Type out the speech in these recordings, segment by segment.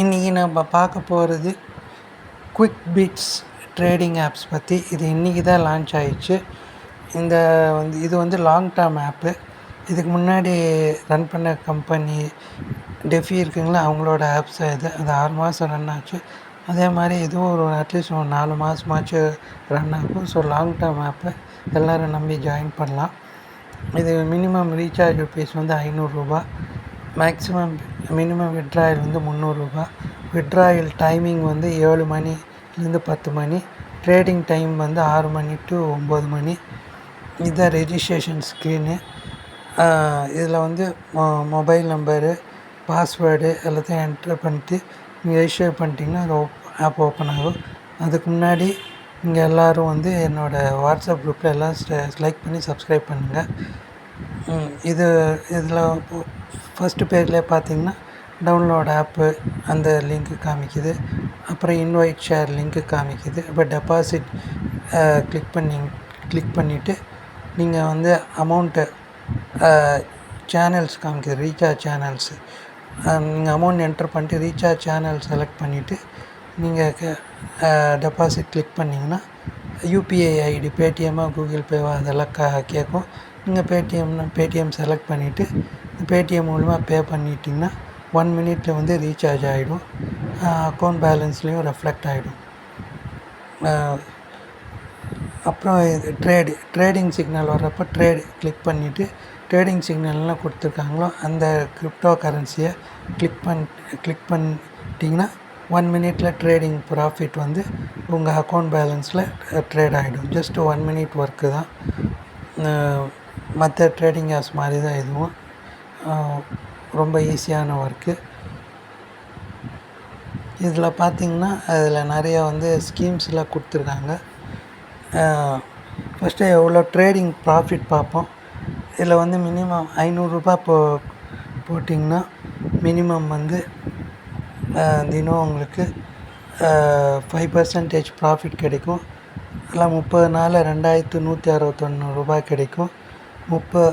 இன்றைக்கி நம்ம பார்க்க போகிறது குயிக் பிட்ஸ் ட்ரேடிங் ஆப்ஸ் பற்றி. இது இன்றைக்கி தான் லான்ச் ஆயிடுச்சு. இது வந்து லாங் டேர்ம் ஆப்பு. இதுக்கு முன்னாடி ரன் பண்ண கம்பெனி டெஃபி இருக்குங்களா, அவங்களோட ஆப்ஸ் இது. அது 6 மாதம் ரன் ஆச்சு. அதே மாதிரி இதுவும் ஒரு அட்லீஸ்ட் ஒரு 4 மாதமாச்சும் ரன் ஆகும். ஸோ லாங் டேர்ம் ஆப்பு எல்லோரும் நம்பி ஜாயின் பண்ணலாம். இது மினிமம் ரீசார்ஜ் ருபீஸ் வந்து ₹500. மேக்ஸிமம் மினிமம் விட்ராயல் வந்து ₹300. விட்ராயல் டைமிங் வந்து 7 மணிலேருந்து 10 மணி. ட்ரேடிங் டைம் வந்து 6 மணி டு 9 மணி. இதுதான் ரெஜிஸ்ட்ரேஷன் ஸ்க்ரீனு. இதில் வந்து மொபைல் நம்பரு, பாஸ்வேர்டு எல்லாத்தையும் என்ட்ரு பண்ணிட்டு நீங்கள் ரெஜிஸ்டர் பண்ணிட்டீங்கன்னா அது ஆப் ஓப்பன் ஆகும். அதுக்கு முன்னாடி இங்கே எல்லோரும் வந்து என்னோடய வாட்ஸ்அப் குரூப்பில் எல்லாம் லைக் பண்ணி சப்ஸ்கிரைப் பண்ணுங்கள். இதில் ஃபஸ்ட்டு பேஜ்லேயே பார்த்தீங்கன்னா டவுன்லோட் ஆப்பு அந்த லிங்க்கு காமிக்குது. அப்புறம் இன்வைட் ஷேர் லிங்க்கு காமிக்குது. இப்போ டெபாசிட் கிளிக் பண்ணிவிட்டு நீங்கள் வந்து அமௌண்ட்டு சேனல்ஸ் காமிக்குது, ரீசார்ஜ் சேனல்ஸு. நீங்கள் அமௌண்ட் என்ட்ரு பண்ணிட்டு ரீசார்ஜ் சேனல் செலக்ட் பண்ணிவிட்டு நீங்கள் டெபாசிட் கிளிக் பண்ணிங்கன்னா யூபிஐ ஐடி பேடிஎம்மா கூகுள் பேவா அதெல்லாம் கேட்கும். நீங்கள் பேடிஎம் செலக்ட் பண்ணிவிட்டு பேடிஎம் மூலமாக பே பண்ணிட்டீங்கன்னா 1 மினிட்டில் வந்து ரீசார்ஜ் ஆகிடும். அக்கௌண்ட் பேலன்ஸ்லேயும் ரெஃப்ளெக்ட் ஆகிடும். அப்புறம் ட்ரேடிங் சிக்னல் வர்றப்போ கிளிக் பண்ணிவிட்டு ட்ரேடிங் சிக்னல்லாம் கொடுத்துருக்காங்களோ அந்த கிரிப்டோ கரன்சியை கிளிக் பண்ணிட்டீங்கன்னா 1 மினிட்டில் ட்ரேடிங் ப்ராஃபிட் வந்து உங்கள் அக்கௌண்ட் பேலன்ஸில் ட்ரேட் ஆகிடும். ஜஸ்ட் 1 மினிட் ஒர்க்கு தான். மற்ற ட்ரேடிங் ஆப்ஸ் மாதிரி தான் இதுவும். ரொம்ப ஈஸியான ஒர்க்கு. இதில் பார்த்திங்கன்னா அதில் நிறையா வந்து ஸ்கீம்ஸ்லாம் கொடுத்துருக்காங்க. ஃபஸ்ட்டு எவ்வளோ ட்ரேடிங் ப்ராஃபிட் பார்ப்போம். இதில் வந்து மினிமம் ₹500 போட்டிங்கன்னா மினிமம் வந்து தினம் உங்களுக்கு 5% ப்ராஃபிட் கிடைக்கும். இல்லை 30 நாளில் ₹2161 கிடைக்கும். 30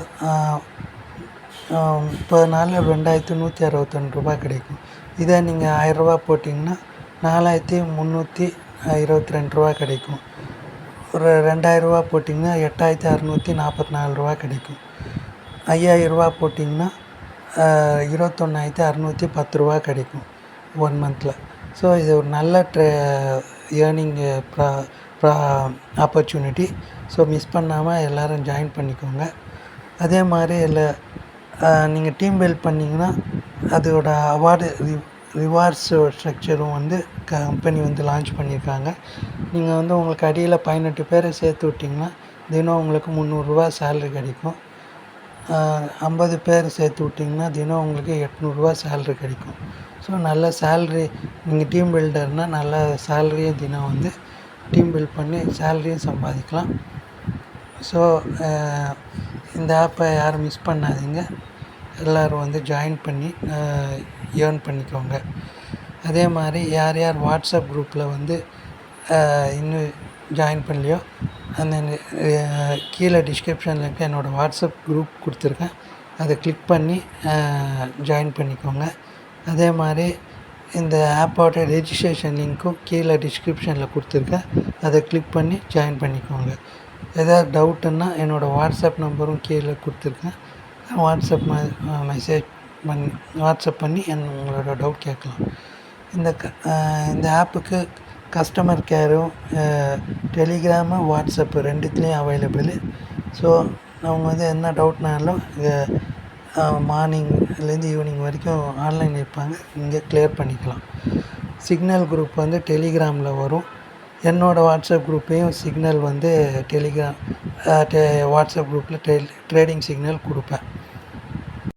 நாளில் ₹2161 கிடைக்கும். இதே நீங்கள் ₹1000 போட்டிங்கன்னா ₹4322 கிடைக்கும். ஒரு ₹2000 போட்டிங்கன்னா ₹8644 கிடைக்கும். ₹5000 போட்டிங்கன்னா ₹21610 கிடைக்கும் 1 மந்தில். ஸோ இது ஒரு நல்ல ஏர்னிங் ஆப்பர்ச்சுனிட்டி. ஸோ மிஸ் பண்ணாமல் எல்லோரும் ஜாயின் பண்ணிக்கோங்க. அதே மாதிரி நீங்கள் டீம் பில்ட் பண்ணிங்கன்னா அதோட அவார்டு ரிவார்ட்ஸ் ஸ்ட்ரக்சரும் வந்து கம்பெனி வந்து லான்ச் பண்ணியிருக்காங்க. நீங்கள் வந்து உங்களுக்கு அடியில் 18 பேரை சேர்த்து விட்டிங்கன்னா தினம் உங்களுக்கு ₹300 சேலரி கிடைக்கும். 50 பேர் சேர்த்து விட்டிங்கன்னா தினம் உங்களுக்கு ₹800 சேலரி கிடைக்கும். ஸோ நல்ல சேல்ரி, நீங்கள் டீம் பில்டர்னால் நல்ல சேலரியும் தினம் வந்து டீம் பில்ட் பண்ணி சேலரியும் சம்பாதிக்கலாம். ஸோ இந்த ஆப்பை யாரும் மிஸ் பண்ணாதீங்க. எல்லோரும் வந்து ஜாயின் பண்ணி ஏர்ன் பண்ணிக்கோங்க. அதே மாதிரி யார் வாட்ஸ்அப் குரூப்பில் வந்து இன்னும் ஜாயின் பண்ணலையோ அந்த கீழே டிஸ்கிரிப்ஷனில் இருக்க என்னோடய வாட்ஸ்அப் குரூப் கொடுத்துருக்கேன். அதை கிளிக் பண்ணி ஜாயின் பண்ணிக்கோங்க. அதே மாதிரி இந்த ஆப்போட ரெஜிஸ்ட்ரேஷன் லிங்க்கும் கீழே டிஸ்கிரிப்ஷனில் கொடுத்துருக்கேன். அதை கிளிக் பண்ணி ஜாயின் பண்ணிக்கோங்க. எதாவது டவுட்டுன்னா என்னோடய வாட்ஸ்அப் நம்பரும் கீழே கொடுத்துருக்கேன். வாட்ஸ்அப் பண்ணி உங்களோட டவுட் கேட்கலாம். இந்த ஆப்புக்கு கஸ்டமர் கேரும் டெலிகிராமு வாட்ஸ்அப்பு 2த்துலேயும் அவைலபிள். ஸோ அவங்க வந்து என்ன டவுட்னாலும் மார்னிங்லேருந்து ஈவினிங் வரைக்கும் ஆன்லைன் இருப்பாங்க. இங்கே கிளியர் பண்ணிக்கலாம். சிக்னல் குரூப் வந்து டெலிகிராமில் வரும். என்னோடய வாட்ஸ்அப் குரூப்பையும் சிக்னல் வந்து வாட்ஸ்அப் குரூப்பில் ட்ரேடிங் சிக்னல் கொடுப்பேன்.